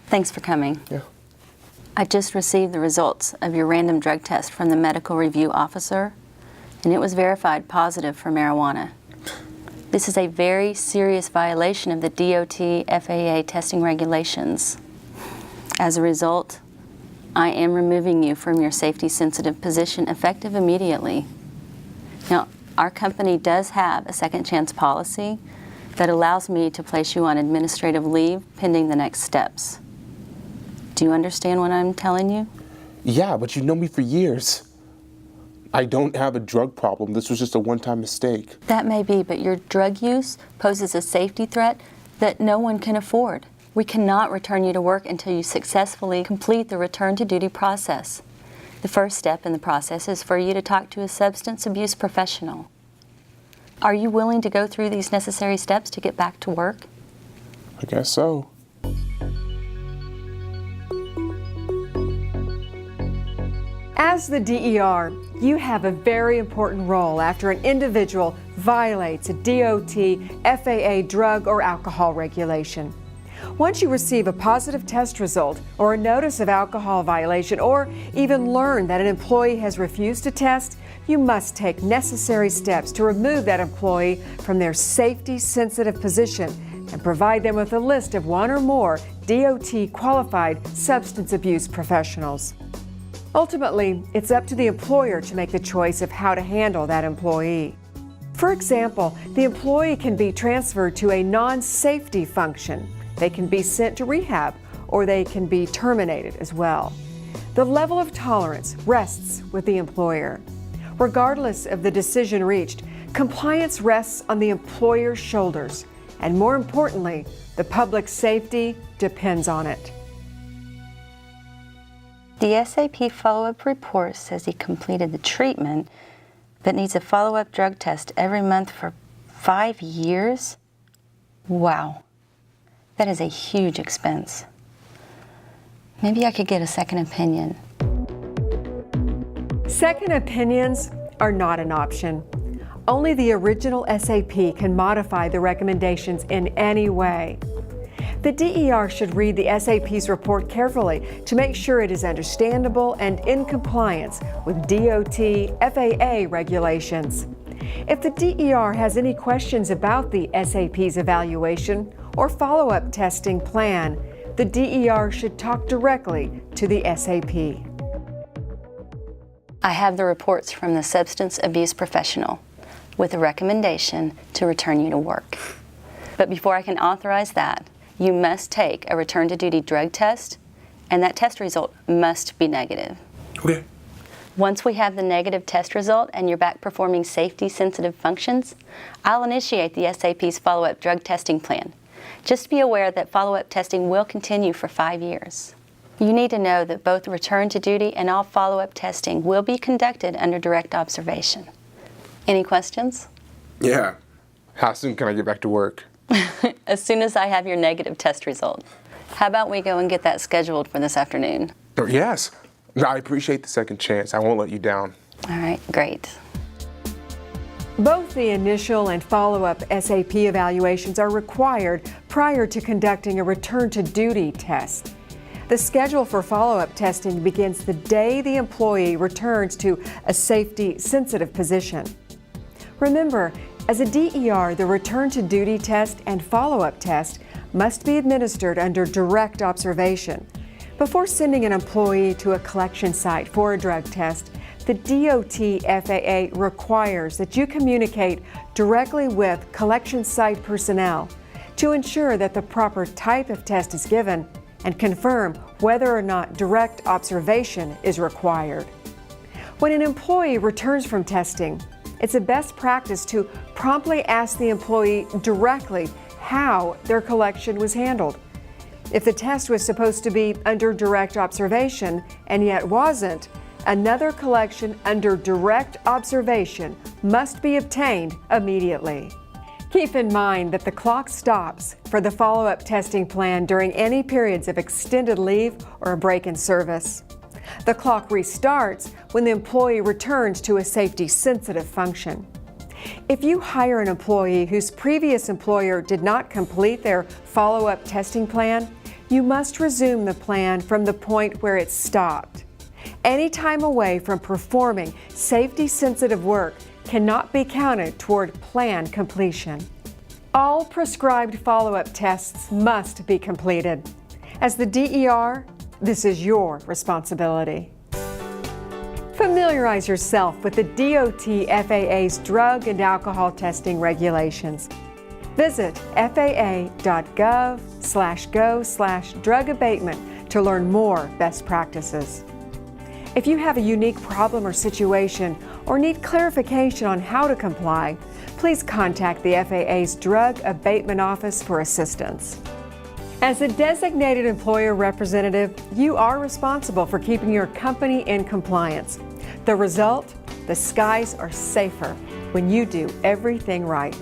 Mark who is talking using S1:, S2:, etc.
S1: Thanks for coming.
S2: Yeah.
S1: I just received the results of your random drug test from the medical review officer, and it was verified positive for marijuana. This is a very serious violation of the DOT FAA testing regulations. As a result, I am removing you from your safety-sensitive position effective immediately. Now, our company does have a second chance policy that allows me to place you on administrative leave pending the next steps. Do you understand what I'm telling you?
S2: Yeah, but you've known me for years. I don't have a drug problem. This was just a one-time mistake.
S1: That may be, but your drug use poses a safety threat that no one can afford. We cannot return you to work until you successfully complete the return to duty process. The first step in the process is for you to talk to a substance abuse professional. Are you willing to go through these necessary steps to get back to work?
S2: I guess so.
S3: As the DER, you have a very important role after an individual violates a DOT FAA drug or alcohol regulation. Once you receive a positive test result or a notice of alcohol violation or even learn that an employee has refused to test, you must take necessary steps to remove that employee from their safety-sensitive position and provide them with a list of one or more DOT-qualified substance abuse professionals. Ultimately, it's up to the employer to make the choice of how to handle that employee. For example, the employee can be transferred to a non-safety function. They can be sent to rehab, or they can be terminated as well. The level of tolerance rests with the employer. Regardless of the decision reached, compliance rests on the employer's shoulders, and more importantly, the public's safety depends on it.
S1: The SAP follow-up report says he completed the treatment, but needs a follow-up drug test every month for 5 years? Wow, that is a huge expense. Maybe I could get a second opinion.
S3: Second opinions are not an option. Only the original SAP can modify the recommendations in any way. The DER should read the SAP's report carefully to make sure it is understandable and in compliance with DOT FAA regulations. If the DER has any questions about the SAP's evaluation or follow-up testing plan, the DER should talk directly to the SAP.
S1: I have the reports from the substance abuse professional with a recommendation to return you to work. But before I can authorize that, you must take a return to duty drug test, and that test result must be negative.
S2: Okay.
S1: Once we have the negative test result and you're back performing safety-sensitive functions, I'll initiate the SAP's follow-up drug testing plan. Just be aware that follow-up testing will continue for 5 years. You need to know that both return to duty and all follow-up testing will be conducted under direct observation. Any questions?
S2: Yeah. How soon can I get back to work?
S1: As soon as I have your negative test result. How about we go and get that scheduled for this afternoon?
S2: Oh, yes. I appreciate the second chance. I won't let you down.
S1: All right, great.
S3: Both the initial and follow-up SAP evaluations are required prior to conducting a return to duty test. The schedule for follow-up testing begins the day the employee returns to a safety-sensitive position. Remember, as a DER, the return to duty test and follow-up test must be administered under direct observation. Before sending an employee to a collection site for a drug test, the DOT FAA requires that you communicate directly with collection site personnel to ensure that the proper type of test is given and confirm whether or not direct observation is required. When an employee returns from testing, it's a best practice to promptly ask the employee directly how their collection was handled. If the test was supposed to be under direct observation and yet wasn't, another collection under direct observation must be obtained immediately. Keep in mind that the clock stops for the follow-up testing plan during any periods of extended leave or a break in service. The clock restarts when the employee returns to a safety-sensitive function. If you hire an employee whose previous employer did not complete their follow-up testing plan, you must resume the plan from the point where it stopped. Any time away from performing safety-sensitive work cannot be counted toward plan completion. All prescribed follow-up tests must be completed. As the DER, this is your responsibility. Familiarize yourself with the DOT FAA's drug and alcohol testing regulations. Visit faa.gov/go/drug abatement to learn more best practices. If you have a unique problem or situation or need clarification on how to comply, please contact the FAA's Drug Abatement Office for assistance. As a designated employer representative, you are responsible for keeping your company in compliance. The result? The skies are safer when you do everything right.